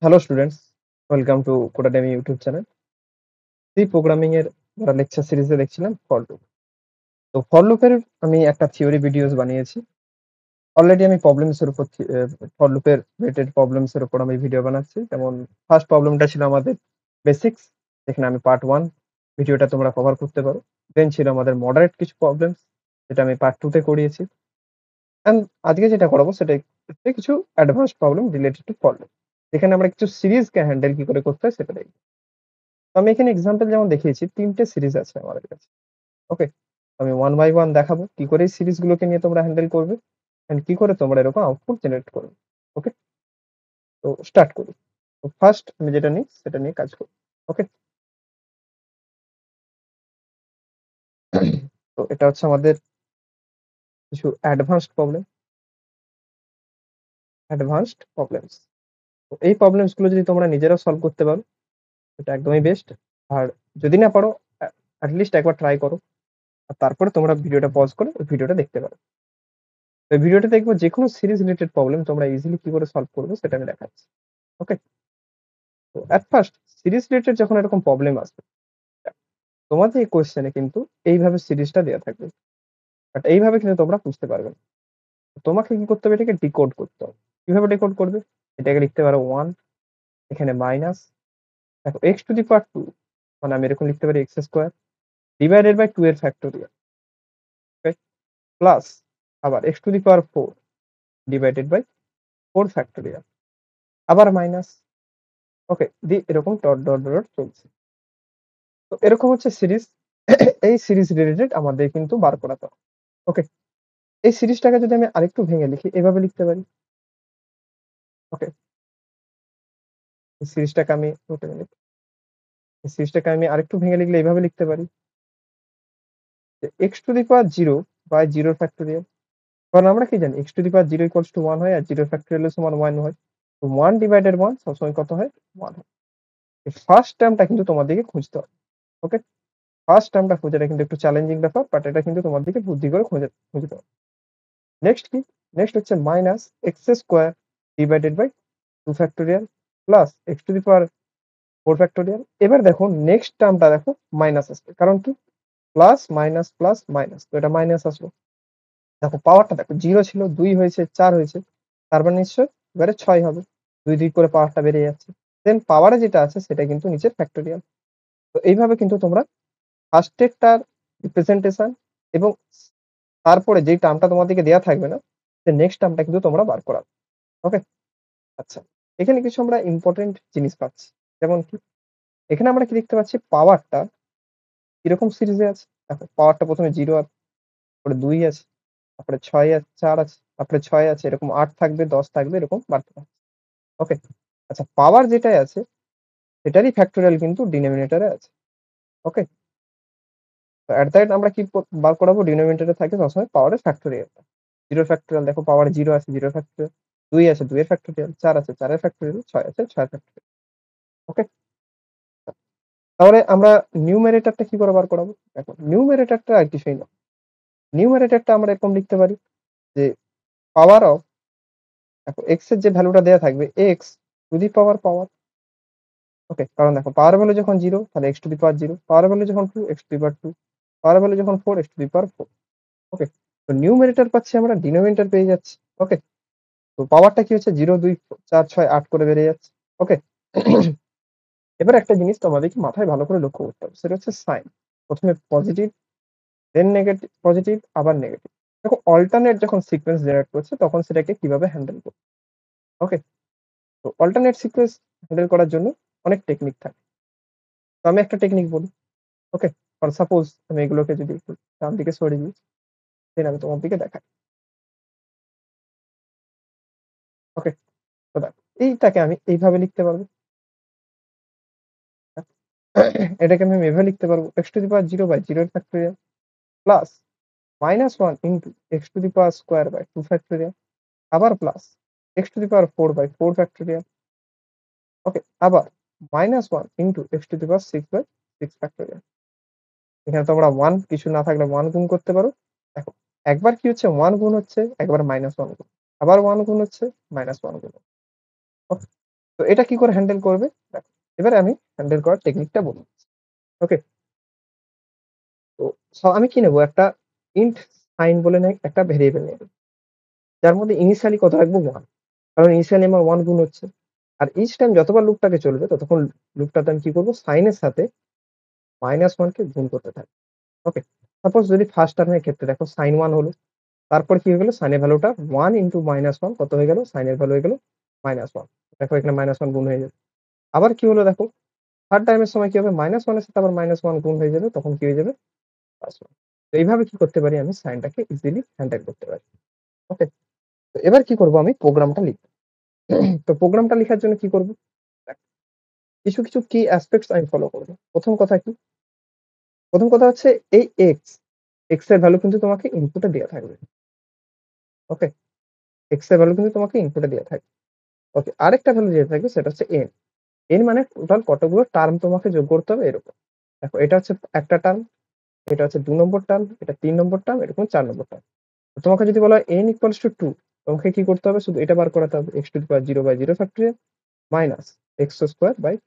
Hello students, welcome to Codademy YouTube channel. C programming এর আমরা lecture সিরিজে দেখছিলাম ফর লুপ। তো ফর লুপের আমি একটা থিওরি ভিডিওস বানিয়েছি। অলরেডি আমি প্রবলেমস এর উপর ফর লুপের রিলেটেড প্রবলেমস এর উপর আমি ভিডিও বানাচ্ছি। যেমন ফার্স্ট প্রবলেমটা ছিল আমাদের বেসিক্স, যেখানে আমি পার্ট 1 ভিডিওটা তোমরা কভার করতে পারো। দেন ছিল আমাদের মডারেট কিছু প্রবলেমস, যেটা আমি পার্ট 2 তে করিয়েছি। অ্যান্ড আজকে যেটা করাবো সেটা হচ্ছে কিছু advance problem related to for loop. যেখানে আমরা কিছু সিরিজকে হ্যান্ডেল কি করে করতে হয় সেটা দেখব। তো আমি এখানে এক্সাম্পল যেমন দেখিয়েছি ৩ টে সিরিজ আছে আমাদের কাছে। ওকে? আমি ওয়ান বাই ওয়ান দেখাবো কি করে এই সিরিজ গুলোকে নিয়ে তোমরা হ্যান্ডেল করবে এন্ড কি করে তোমরা এরকম আউটপুট জেনারেট করবে। ওকে? তো স্টার্ট করি। তো ফার্স্ট আমি যেটা নিই সেটা নিয়ে কাজ করি। ওকে? তো এটা হচ্ছে আমাদের কিছু অ্যাডভান্সড প্রবলেমস। তো এই প্রবলেমস গুলো যদি তোমরা নিজেরাও সলভ করতে পারো এটা একদমই বেস্ট। আর যদি না পারো লিস্ট একবার ট্রাই করো। আর তারপরে তোমরা ভিডিওটা পজ করে ওই ভিডিওটা দেখতে পারো। তো এই ভিডিওটা দেখবো যেকোনো সিরিজ রিলেটেড প্রবলেম তোমরা ইজিলি কি করে সলভ করবে সেটা আমি দেখাচ্ছি। ওকে? তো এট ফার্স্ট সিরিজ রিলেটেড যখন এরকম প্রবলেম আসবে, তোমাদের এই কোয়েশ্চেনে কিন্তু এইভাবে সিরিজটা দেয়া থাকবে। বাট এইভাবে কিন্তু তোমরা বুঝতে পারবে না। তো তোমাকে কি করতে হবে, এটাকে ডিকোড করতে হবে। কিভাবে ডিকোড করবে? এটাকে লিখতে পারো 1, এখানে মাইনাস, দেখো x টু দি পাওয়ার 2, মানে আমি এরকম লিখতে পারি x স্কয়ার ডিভাইডেড বাই 2 এর ফ্যাক্টোরিয়াল। ওকে? প্লাস আবার x to the power 4 divided by 4 factorial, আবার মাইনাস। ওকে? এরকম ডট ডট ডট চলছে। তো এরকম হচ্ছে সিরিজ। এই সিরিজ রিলেটেড আমাদের কিন্তু বার করাতে হবে। ওকে? এই সিরিজটাকে যদি আমি আরেকটু ভেঙে লিখি, এভাবে লিখতে পারি। ওকে? এই সিরিজটাকে আমি ওয়েট আ মিনিট। এই সিরিজটাকে আমি আরেকটু ভেঙে লিখলে এভাবে লিখতে পারি যে x to the power 0 by 0 factorial. কারণ আমরা কি জানি x to the power 0 equals to 1 হয় আর 0 ফ্যাক্টোরিয়াল এর সমান 1 হয়। তো 1 ডিভাইডেড 1 সবসময় কত হয়? 1 হয়। এই ফার্স্ট টার্মটা কিন্তু তোমাদেরকে খুঁজতে হবে। ওকে? ফার্স্ট টার্মটা খোঁজাটা কিন্তু একটু চ্যালেঞ্জিং ব্যাপার, বাট এটা কিন্তু তোমাদেরকে বুদ্ধি করে খুঁজতে হবে। নেক্সট কি? নেক্সট হচ্ছে minus x square divided by 2 factorial plus x to the power 4 factorial. এবার দেখো নেক্সট টার্মটা দেখো মাইনাস আসবে। কারণ কি? Plus minus plus minus. তো এটা মাইনাস আসলো। দেখো পাওয়ারটা দেখো 0 ছিল, 2 হয়েছে, 4 হয়েছে। তার মানে নিশ্চয়ই এবারে 6 হবে। 2, 2 করে পাওয়ারটা বেড়ে যাচ্ছে। দেন পাওয়ারে যেটা আছে সেটা কিন্তু নিচের ফ্যাক্টোরিয়াল। তো এইভাবে কিন্তু তোমরা ফার্স্ট এরটার রিপ্রেজেন্টেশন এবং তারপরে যেই টার্মটা তোমাদেরকে দেয়া থাকবে না, সে নেক্সট টার্মটা কিন্তু তোমরা বার করাবে। ওকে? আচ্ছা। এখানে কিছু আমরা ইম্পোর্টেন্ট জিনিস পাচ্ছি। যেমন কি? এখানে আমরা কি দেখতে পাচ্ছি পাওয়ারটা কিরকম সিরিজে আছে। দেখো পাওয়ারটা ১ম এ 0 আছে, তারপরে ২ আছে, তারপরে ৬ আছে, ৪ আছে, তারপরে ৬ আছে, এরকম ৮ থাকবে, ১০ থাকবে, এরকম বাড়তে থাকবে। ওকে? আচ্ছা, পাওয়ার যেটাই আছে সেটারই ফ্যাক্টোরিয়াল কিন্তু ডিনোমিনেটরে আছে। ওকে? তো এট দ্য এন্ড আমরা কি বার করাবো? ডিনোমিনেটরে থাকে সবসময় পাওয়ারের ফ্যাক্টোরিয়াল। 0 ফ্যাক্টোরিয়াল দেখো পাওয়ারে 0 আছে, 0 ফ্যাক্টোরিয়াল। ২ আছে, ২ এর ফ্যাক্টোরিয়াল। ৪ আছে, ৪ এর ফ্যাক্টোরিয়াল। ৬ আছে, ৬ এর ফ্যাক্টোরিয়াল। ওকে? তাহলে আমরা নিউমারেটরটা কি করে বার করাবো? দেখো নিউমারেটরটা আর কিছুই না। নিউমারেটরটা আমরা এরকম লিখতে পারি যে পাওয়ার অফ, দেখো x এর যে ভ্যালুটা দেয়া থাকবে x টু দি পাওয়ার পাওয়ার। ওকে? কারণ দেখো পাওয়ার ভ্যালু যখন 0 তাহলে x to the power 0, power value যখন 2 x to the power 2, power value যখন 4 x টু দি পাওয়ার 4। ওকে? তো নিউমারেটর পাচ্ছি আমরা, ডিনোমিনেটর পেয়ে যাচ্ছি। ওকে? তো পাওয়ারটা কি হচ্ছে 0, 2, 4, 6, 8 করে বেড়ে যাচ্ছে। ওকে? এবার একটা জিনিস তোমাদেরকে মাথায় ভালো করে লক্ষ্য করতে হবে। সেটা হচ্ছে সাইন। ১ম এ পজিটিভ, দেন পজিটিভ, আবার নেগেটিভ। দেখো অল্টারনেট যখন সিকোয়েন্স জেনারেট করছে তখন সেটাকে কিভাবে হ্যান্ডেল করবে। ওকে? তো অল্টারনেট সিকোয়েন্স হ্যান্ডেল করার জন্য অনেক টেকনিক থাকে। তো আমি একটা টেকনিক বলি। ওকে? ফর সাপোজ আমি এগুলোকে যদি একটু ডান দিকে সরিয়ে দিই, দেন আমি তোমার দিকে দেখাই। ওকে? তো দেখো এইটাকে আমি এইভাবে লিখতে পারবো। এটাকে আমি এভাবে লিখতে পারবো x to the power 0 by 0 এর factorial plus -1 into x to the power square by 2 factorial, আবার plus x to the power 4 by 4 factorial. Okay? আবার -1 into x to the power 6 by 6 factorial. এখানে তোমরা 1 কিছু না থাকলে 1 গুণ করতে পারো। দেখো একবার কি হচ্ছে 1 গুণ হচ্ছে, একবার -1 গুণ। আবার 1 গুণ হচ্ছে, -1 গুণ। ওকে? তো এটা কি করে হ্যান্ডেল করবে? দেখো, এবারে আমি হ্যান্ডেল করার টেকনিকটা বলি। ওকে? তো আমি কি নেব? একটা ইন্ট সাইন বলে একটা ভেরিয়েবল নেব। যার মধ্যে ইনিশিয়ালি কত রাখবো? 1, কারণ ইনিশিয়ালি আমার 1 গুণ হচ্ছে। আর ইচ টাইম যতবার লুপটাকে চলবে ততক্ষণ লুপটাতে আমি কি করব? সাইনের সাথে -1 কে গুণ করতে থাকবো। ওকে? সাপোজ যদি ফার্স্ট টার্মের ক্ষেত্রে দেখো sin 1 হলো। তারপর কি হয়ে গেল? সাইনের ভ্যালুটা 1 ইনটু -1 কত হয়ে গেল? সাইনের ভ্যালু হয়ে গেল -1। দেখো এখানে -1 গুণ হয়ে যাবে। আবার কি হলো দেখো, থার্ড টাইমের সময় কি হবে? -1 এর সাথে আবার -1 গুণ হয়ে যাবে। তখন কি হয়ে যাবে? +1। তো এইভাবে কি করতে পারি? আমি সাইনটাকে ইজিলি হ্যান্ডেল করতে পারি। ওকে? তো এবার কি করব? আমি প্রোগ্রামটা লিখব। তো প্রোগ্রামটা লিখার জন্য কি করব? কিছু কি অ্যাসপেক্টস আমি ফলো করব। প্রথম কথা কি? প্রথম কথা হচ্ছে এই x এর ভ্যালু কিন্তু তোমাকে ইনপুটে দেয়া থাকবে। ওকে? x এর ভ্যালু কিন্তু তোমাকে ইনপুটে দেয়া থাকবে। ওকে, আরেকটা ভ্যালু যেটা থাকবে সেটা হচ্ছে n। n মানে টোটাল কতগুলো টার্ম তোমাকে যোগ করতে হবে এরকম। দেখো এটা হচ্ছে একটা টার্ম, এটা হচ্ছে ২ নম্বর টার্ম, এটা ৩ নম্বর টার্ম, এরকম ৪ নম্বর টার্ম। তোমাকে যদি বলা হয় n = 2, তোমাকে কি করতে হবে? শুধু এটা বার করাতে হবে। x⁴0/0 factorial minus x²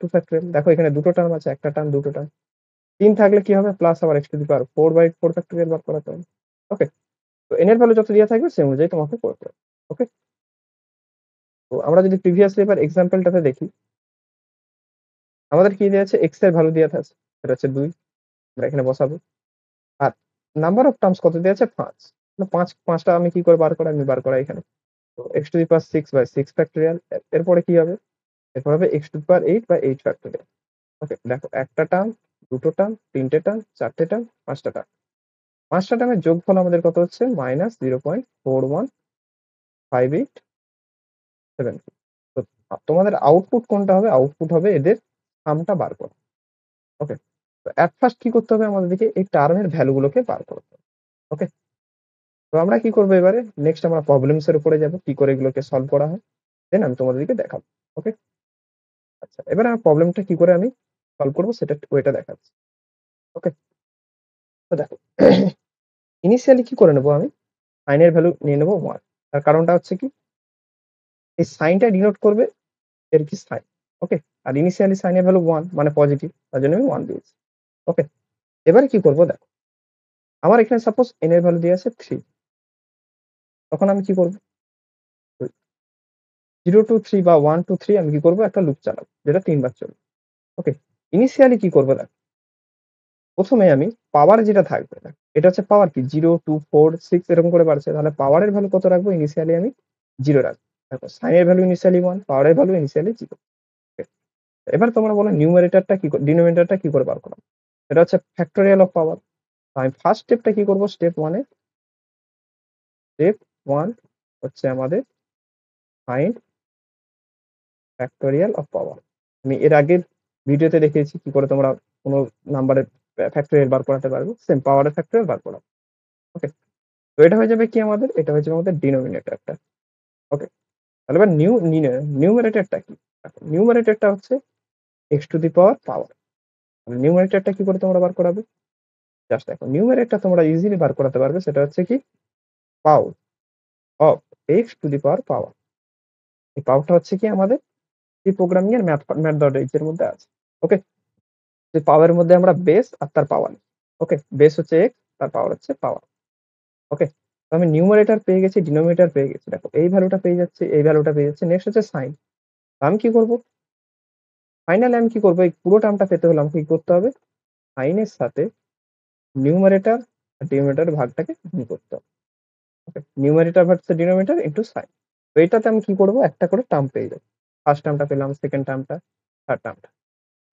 2 factorial. দেখো এখানে দুটো টার্ম আছে, একটা টার্ম, দুটো টার্ম। ৩ থাকলে কি হবে? প্লাস আবার x⁴4/4 ফ্যাক্টরিয়াল বার করাতে হবে। ওকে? তো n এর ভ্যালু যত দেয়া থাকবে সেই অনুযায়ী তোমাকে করতে হবে। ওকে? তো আমরা যদি প্রিভিয়াসলি এবার এক্সাম্পলটাতে দেখি, আমাদের কি দেয়া আছে? x এর ভ্যালু দেয়া আছে। সেটা হচ্ছে ২। আমরা এখানে বসাবো। আর নাম্বার অফ টার্মস কত দেয়া আছে? ৫। ৫ টা আমি কি করে বার করাই? আমি বার করাই এখানে। তো x⁴6/6 ফ্যাক্টরিয়াল এরপরে কি হবে? এরপর হবে x⁴8/8 ফ্যাক্টরিয়াল। ওকে, দেখো একটা টার্ম, দুটো টার্ম, তিনটে টার্ম, চারটে টার্ম, ৫ টা টার্ম। ৫ টা টার্মের যোগফল আমাদের কত হচ্ছে? -0.415873। তো তোমাদের আউটপুট কোনটা হবে? আউটপুট হবে এদের সামটা বার করা। ওকে? তো এট ফার্স্ট কি করতে হবে আমাদেরকে? এই টার্মের ভ্যালু গুলোকে বার করতে হবে। ওকে? তো আমরা কি করব এবারে? নেক্সট আমরা প্রবলেমস এর উপরে যাব। কি করে এগুলোকে সলভ করা হয়? দেন আমি তোমাদেরকে দেখাবো। ওকে? আচ্ছা, এবারে আমার প্রবলেমটা কি করে আমি সলভ করব সেটা ওয়েটা দেখাচ্ছি। ওকে? তো দেখো ইনিশিয়ালি কি করে নেব আমি? সাইন এর ভ্যালু নিয়ে নেব 1। তার কারণটা হচ্ছে কি? এই সাইনটা ডিনোট করবে এর কি সাইন। ওকে? আর ইনিশিয়ালি সাইন এর ভ্যালু 1 মানে পজিটিভ। তার জন্য আমি 1 দিয়েছি। ওকে? এবারে কি করব দেখো। আমার এখানে সাপোজ n এর ভ্যালু দেয়া আছে 3। তখন আমি কি করব? 0 to 3 বা 1 to 3 আমি কি করব? একটা লুপ চালাবো। যেটা ৩ বার চলবে। ওকে? ইনিশিয়ালি কি করব দেখো। ১ম এ আমি পাওয়ার যেটা থাকবে না, এটা হচ্ছে পাওয়ার কি 0, 2, 4, 6 এরকম করে বাড়ছে। তাহলে পাওয়ারের ভ্যালু কত রাখবো? ইনিশিয়ালি আমি 0 রাখবো। দেখো সাইন এর ভ্যালু ইনিশিয়ালি 1, পাওয়ারের ভ্যালু ইনিশিয়ালি 0। ওকে? এবার তোমরা বলো নিউমারেটরটা কি ডিনোমিনেটরটা কি করে বার করা? এটা হচ্ছে ফ্যাক্টোরিয়াল অফ পাওয়ার। আমি ফার্স্ট স্টেপটা কি করব? স্টেপ 1 হচ্ছে আমাদের ফাইন্ড ফ্যাক্টোরিয়াল অফ পাওয়ার। আমি এর আগের ভিডিওতে দেখিয়েছি কি করে তোমরা কোন নাম্বারের ফ্যাক্টোরিয়াল বার করাতে পারবে। সেম পাওয়ারের ফ্যাক্টোরিয়াল বার করা। ওকে? তো এটা হয়ে যাবে কি আমাদের? এটা হয়ে যাবে আমাদের ডিনোমিনেটরটা। ওকে? তাহলে এবার নিউমারেটরটা কি? দেখো নিউমারেটরটা হচ্ছে x⁴ নিউমারেটরটা কি করে তোমরা বার করাবে? জাস্ট দেখো নিউমারেটরটা তোমরা ইজিলি বার করাতে পারবে। সেটা হচ্ছে কি? পাও অফ x⁴। এই পাওটা হচ্ছে কি আমাদের এই প্রোগ্রামিং এর ম্যাথ.h এর মধ্যে আছে। ওকে? যে পাওয়ার মধ্যে আমরা বেস আর তার পাওয়ার। ওকে? বেস হচ্ছে x, তার পাওয়ার হচ্ছে পাওয়ার। ওকে? তো আমি নিউমারেটর পেয়ে গেছি, ডিনোমিনেটর পেয়ে গেছি। দেখো এই ভ্যালুটা পেয়ে যাচ্ছি, এই ভ্যালুটা পেয়ে যাচ্ছি। নেক্সট হচ্ছে সাইন। আমি কি করব? ফাইনালি আমি কি করব? এই পুরো টার্মটা পেতে হলে আমাকে কি করতে হবে? সাইন এর সাথে নিউমারেটর আর ডিনোমিনেটর ভাগটাকে গুণ করতে হবে। Okay? Numerator versus denominator into sine. তো এটাতে আমি কি করব? একটা করে টার্ম পেয়ে যাব। ফার্স্ট টার্মটা পেলাম, সেকেন্ড টার্মটা, থার্ড টার্মটা।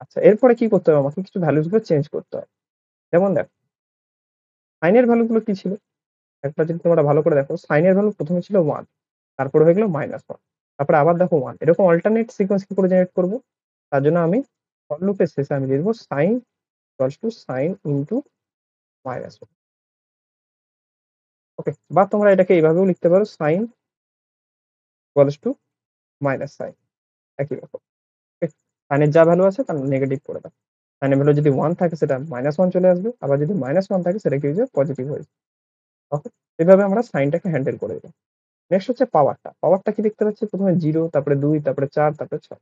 আচ্ছা, এরপরে কি করতে হবে? আমাকে কিছু ভ্যালুস গুলো চেঞ্জ করতে হবে। যেমন দেখো, সাইন এর ভ্যালু গুলো কি ছিল? একবার যদি তোমরা ভালো করে দেখো, সাইন এর ভ্যালু ১ম এ ছিল 1, তারপরে হয়ে গেল -1, তারপরে আবার দেখো 1। এরকম অল্টারনেট সিকোয়েন্স কি করে জেনারেট করব? তার জন্য আমি ফর লুপের শেষে আমি লিখব sign equals to sign into -1। Okay? বা তোমরা এটাকে এভাবেও লিখতে পারো sign equals to minus sign, একই রকম। ওকে? সাইনের যা ভ্যালু আছে তার নেগেটিভ করে দাও। সাইনের ভ্যালু যদি 1 থাকে সেটা -1 চলে আসবে। আবার যদি -1 থাকে সেটা কি হয়ে যাবে? পজিটিভ হয়ে যাবে। ওকে? এভাবে আমরা সাইনটাকে হ্যান্ডেল করে দিলাম। নেক্সট হচ্ছে পাওয়ারটা। পাওয়ারটা কি দেখতে পাচ্ছি? ১ম এ 0, তারপরে 2, তারপরে 4, তারপরে 6।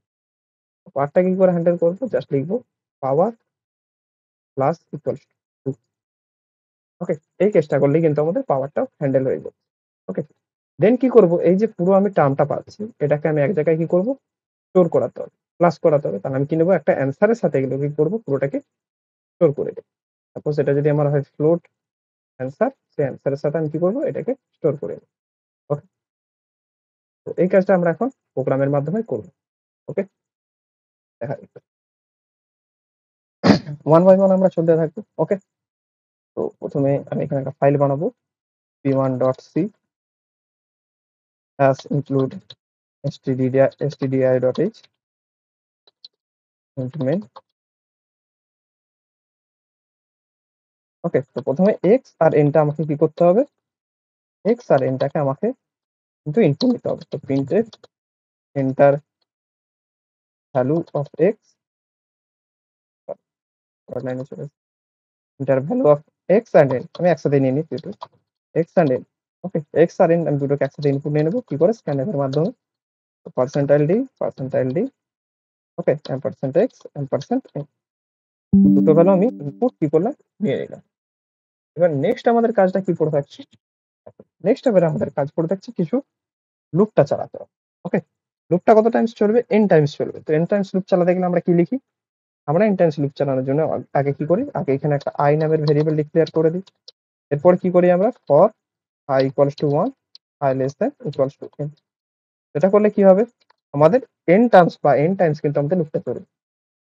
পাওয়ারটা কি করে হ্যান্ডেল করবো? জাস্ট লিখবো পাওয়ার প্লাস ইকুয়ালস টু 2। ওকে? এই কেসটা করলেই কিন্তু আমাদের পাওয়ারটাও হ্যান্ডেল হয়ে যাবে। ওকে? দেন কি করব? এই যে পুরো আমি টার্মটা পাচ্ছি, এটাকে আমি এক জায়গায় কি করব? স্টোর করাতে হবে, প্লাস করাতে হবে। তাহলে আমি কি নেব? একটা অ্যান্সার এর সাথে এগুলো কি করব? পুরোটাকে স্টোর করে দেব। সাপোজ এটা যদি আমার হয় ফ্লোট অ্যান্সার, সেই অ্যান্সার এর সাথে আমি কি করব? এটাকে স্টোর করে দেব। ওকে? তো এই কাজটা আমরা এখন প্রোগ্রামের মাধ্যমে করব। ওকে? দেখা যাক। ওয়ান বাই ওয়ান আমরা চলতে থাকবো। ওকে? তো ১ম এ আমি এখানে একটা ফাইল বানাবো p1.c as include stdi.h into main। ওকে? তো ১ম এ x আর n টা আমাকে কি করতে হবে? x আর n টাকে আমাকে কিন্তু ইনপুট নিতে হবে। তো printf enter value of x, পরের লাইনে চলে আসি। enter value of x and n, আমি একসাথে নিয়ে নিই দুটো। x and n। Okay? x R n আমি দুটোকে একসাথে ইনপুট নিয়ে নেব। কি করে? scanf এর মাধ্যমে। তো %d, ওকে? %x, %n, দুটো ভ্যালু আমি ইনপুট কি করলাম? নিয়ে নিলাম। এবার নেক্সট আমাদের কাজটা কি পড়ে থাকছে? নেক্সট এবারে আমাদের কাজ পড়ে থাকছে কিছু লুপটা চালাতে হবে। ওকে? লুপটা কত টাইমস চলবে? n টাইমস চলবে। তো n টাইমস লুপ চালাতে গেলে আমরা কি লিখি? আমরা n টাইমস লুপ চালানোর জন্য আগে কি করি? আগে এখানে একটা i নামের ভেরিয়েবল ডিক্লেয়ার করে দিই। এরপর কি করি আমরা? for i equals to 1, i less than equals to n। এটা করলে কি হবে? আমাদের n টার্মস বা n টাইমস কিন্তু আমাদের লুপটা চলবে।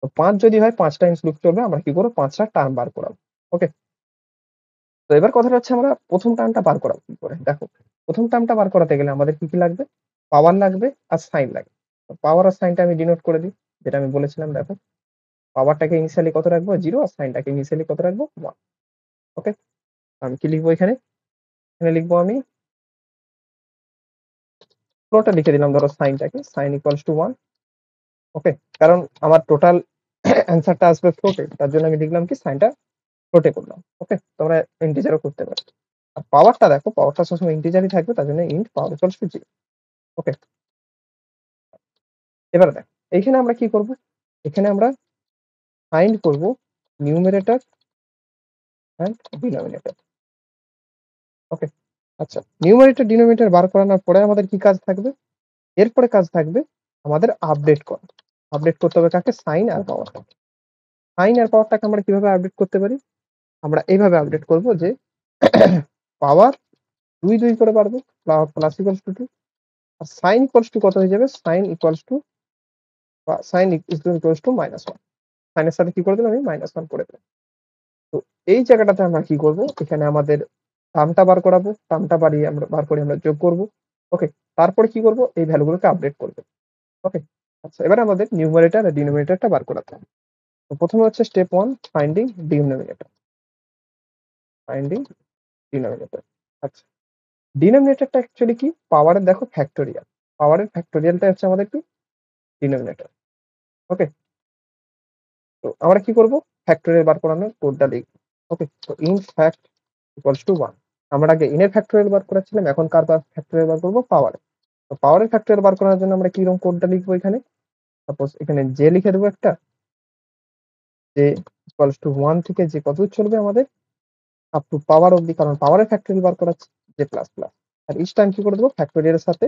তো ৫ যদি হয় ৫ টাইমস লুপ চলবে। আমরা কি করব? ৫ টা টার্ম বার করাবো। ওকে? তো এবার কথাটা হচ্ছে আমরা ১ম টার্মটা বার করাবো কি করে? দেখো, ১ম টার্মটা বার করাতে গেলে আমাদের কি লাগবে? পাওয়ার লাগবে আর সাইন লাগবে। তো পাওয়ার আর সাইনটা আমি ডিনোট করে দিই। যেটা আমি বলেছিলাম দেখো। পাওয়ারটাকে ইনিশিয়ালি কত রাখবো? 0, আর সাইনটাকে ইনিশিয়ালি কত রাখবো? 1। ওকে? আমি কি লিখবো এখানে? এখানে লিখবো আমি পুরোটা লিখে দিলাম ধরো সাইনটাকে। Sine equals to 1। ওকে? কারণ আমার টোটাল অ্যান্সারটা আসবে ফ্লোটে। তার জন্য আমি লিখলাম কি সাইনটা ফ্লোটে করলাম। ওকে? তোমরা ইন্টিজারও করতে পারো। আর পাওয়ারটা দেখো, পাওয়ারটা সবসময় ইন্টিজারই থাকবে। তার জন্য ইন্ট পাওয়ার ইকুয়ালস টু 0। ওকে? এবারে দেখো, এইখানে আমরা কি করব? এখানে আমরা ফাইন্ড করব নিউমারেটর এন্ড ডিনোমিনেটর। ওকে? আচ্ছা, নিউমারেটর ডিনোমিনেটর বার করানোর পরে আমাদের কি কাজ থাকবে? এরপরে কাজ থাকবে আমাদের আপডেট করা। আপডেট করতে হবে কাকে? সাইন আর পাওয়ারটা। সাইন আর পাওয়ারটাকে আমরা কিভাবে আপডেট করতে পারি? আমরা এইভাবে আপডেট করব যে পাওয়ার ২ ২ করে বাড়বে, প্লাস ইকুয়ালস টু 2, আর সাইন ইকুয়ালস টু কত হয়ে যাবে? Sign equals to sign equals to -1। সাইনের সাথে কি করে দিলাম? আমি -1 করে দিলাম। তো এই জায়গাটাতে আমরা কি করব? এখানে আমাদের টার্মটা বার করাবো। টার্মটা বাড়িয়ে আমরা বার করে আমরা যোগ করব। ওকে? তারপরে কি করব? এই ভ্যালুগুলোকে আপডেট করব। ওকে? আচ্ছা, এবারে আমাদের নিউমারেটর আর ডিনোমিনেটরটা বার করাতে হবে। তো ১ম এ হচ্ছে step 1, finding denominator. Finding denominator. আচ্ছা, ডিনোমিনেটরটা অ্যাকচুয়ালি কি? পাওয়ারের দেখো ফ্যাক্টোরিয়াল। পাওয়ারের ফ্যাক্টোরিয়ালটা হচ্ছে আমাদের কি? ডিনোমিনেটর। ওকে? তো আমরা কি করব? ফ্যাক্টোরিয়াল বার করানোর কোডটা লিখব। ওকে? তো ইন্ট ফ্যাক্ট ইকুয়ালস টু 1। আমরা আগে n এর ফ্যাক্টোরিয়াল বার করেছিলাম। এখন কার ফ্যাক্টোরিয়াল বার করব? পাওয়ারের। তো পাওয়ারের ফ্যাক্টোরিয়াল বার করার জন্য আমরা কিরকম কোডটা লিখবো এখানে? সাপোজ এখানে j লিখে দেবো একটা। j ইকুয়ালস টু 1 থেকে যে কতদূর চলবে আমাদের? আপ টু পাওয়ার অব্দি, কারণ পাওয়ারের ফ্যাক্টোরিয়াল বার করাচ্ছি j প্লাস প্লাস। আর ইচ টাইম কি করে দেবো? ফ্যাক্টোরিয়াল এর সাথে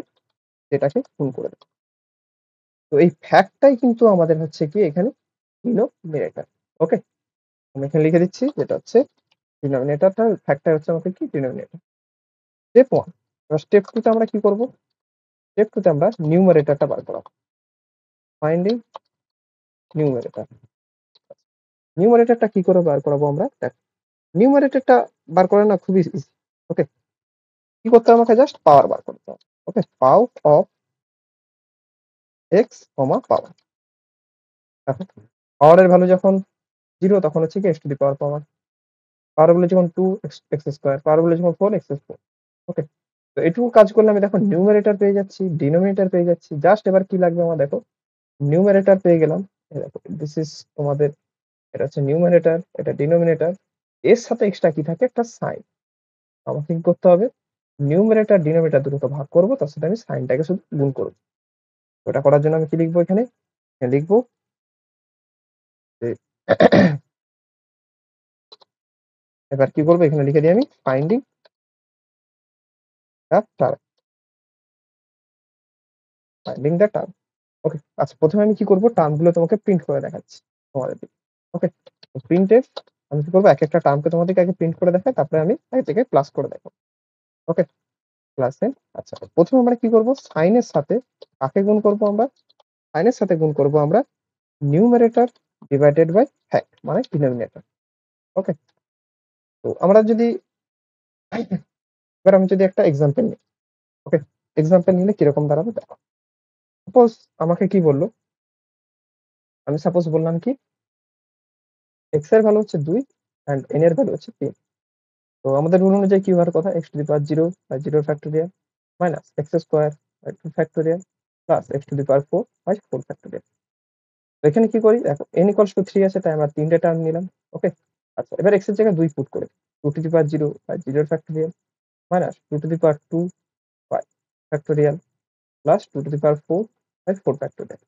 যেটাকে গুণ করে দেবো। তো এই ফ্যাক্টটাই কিন্তু আমাদের হচ্ছে কি এখানে ডিনোমিনেটর। ওকে? আমি এখানে লিখে দিচ্ছি যেটা হচ্ছে ডিনোমিনেটরটা, ফ্যাক্টটা হচ্ছে আমাদের কি? ডিনোমিনেটর। স্টেপ 1। এবার স্টেপ 2 তে আমরা কি করব? স্টেপ 2 তে আমরা নিউমারেটরটা বার করাবো। Finding numerator. নিউমারেটরটা কি করে বার করাবো আমরা? দেখো, নিউমারেটরটা বার করা না খুবই ইজি। ওকে? কি করতে হবে? আমাকে জাস্ট পাওয়ার বার করতে হবে। ওকে? পাও অফ এক্স কমা পাওয়ার। দেখো, পাওয়ারের ভ্যালু যখন 0 তখন হচ্ছে কি x to the power power. Power value যখন 2 এক্স স্কয়ার, পাওয়ার ভ্যালু যখন 4 এক্স স্কয়ার। ওকে? তো এটুকু কাজ করলে আমি দেখো নিউমারেটর পেয়ে যাচ্ছি, ডিনোমিনেটর পেয়ে যাচ্ছি। জাস্ট এবার কি লাগবে আমার? দেখো, নিউমারেটর পেয়ে গেলাম। এই দেখো, দিস ইজ তোমাদের, এটা হচ্ছে নিউমারেটর, এটা ডিনোমিনেটর। এর সাথে এক্সট্রা কি থাকে? একটা সাইন। আমাকে কি করতে হবে? নিউমারেটর ডিনোমিনেটর দুটোকে ভাগ করব, তার সাথে আমি সাইনটাকে শুধু গুণ করব। ওটা করার জন্য আমি কি লিখবো এখানে? লিখবো যে এবার কি করবো, এখানে লিখে দিই আমি finding the term, finding the term. Okay, আচ্ছা প্রথমে আমি কি করবো, টার্ম গুলো তোমাকে প্রিন্ট করে দেখাচ্ছি তোমাদের দিকে। ওকে, প্রিন্টে আমি কি করবো, এক একটা টার্মকে তোমাদেরকে আগে প্রিন্ট করে দেখাই, তারপরে আমি এক থেকে প্লাস করে দেখো। ওকে, প্লাসে আচ্ছা প্রথমে আমরা কি করবো, সাইনের সাথে কাকে গুণ করবো আমরা, সাইনের সাথে গুণ করবো আমরা নিউমারেটর ডিভাইডেড বাই ফ্যাক্ট মানে ডিনোমিনেটর। ওকে, তো আমরা যদি এবার আমি যদি একটা এক্সাম্পল নিই, ওকে, এক্সাম্পল নিলে কিরকম দাঁড়াবে দেখো। সাপোজ আমাকে কি বললো, আমি সাপোজ বললাম কি এক্স এর ভ্যালু হচ্ছে 2 এন্ড এন এর ভ্যালু হচ্ছে 3। তো আমাদের রুল অনুযায়ী কি হওয়ার কথা, x to the power 0 by 0 factorial minus x square by 2 factorial plus x to the power 4 by 4 factorial. তো এখানে কি করি দেখো, n ইকুয়ালস টু 3 আছে তাই আমরা তিনটে টার্ম নিলাম। ওকে, আচ্ছা এবার এক্স এর জায়গায় 2 পুট করে 2 to the power 0 by 0 factorial minus 2 to the power 2 by factorial plus 2 to the power 4 by 4 factorial.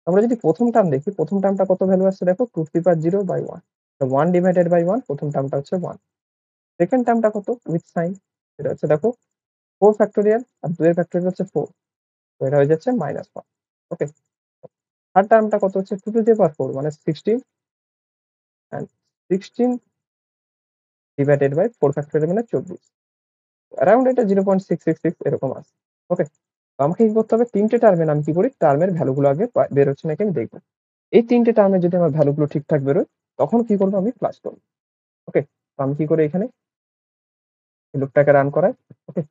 আমরা যদি প্রথম টার্ম দেখি, প্রথম টার্মটা কত ভ্যালু আসছে দেখো, 2 to the power 0 by 1, 1 divided by 1, প্রথম টার্মটা হচ্ছে 1। সেকেন্ড টার্মটা কত উইথ সাইন, এটা হচ্ছে দেখো 4 ফ্যাক্টোরিয়াল আর 2 এর ফ্যাক্টোরিয়াল হচ্ছে 4, তো এটা হয়ে যাচ্ছে -1। ওকে, থার্ড টার্মটা কত হচ্ছে 2 টু দি পাওয়ার 4 মানে 16 এন্ড 16 ডিভাইডেড বাই 4 ফ্যাক্টোরিয়াল মানে 24, অ্যারাউন্ড এটা 0.666 এরকম আছে। ওকে, তো আমাকে কি করতে হবে, তিনটে টার্মের আমি কি করি, টার্মের ভ্যালুগুলো আগে বের হচ্ছে নাকি আমি দেখবো। এই তিনটে টার্মে যদি আমার ভ্যালুগুলো ঠিকঠাক বেরোয় তখন কি করবো, আমি প্লাস করবো। ওকে, তো আমি কি করি, এখানে লুপটাকে রান করাই। ওকে,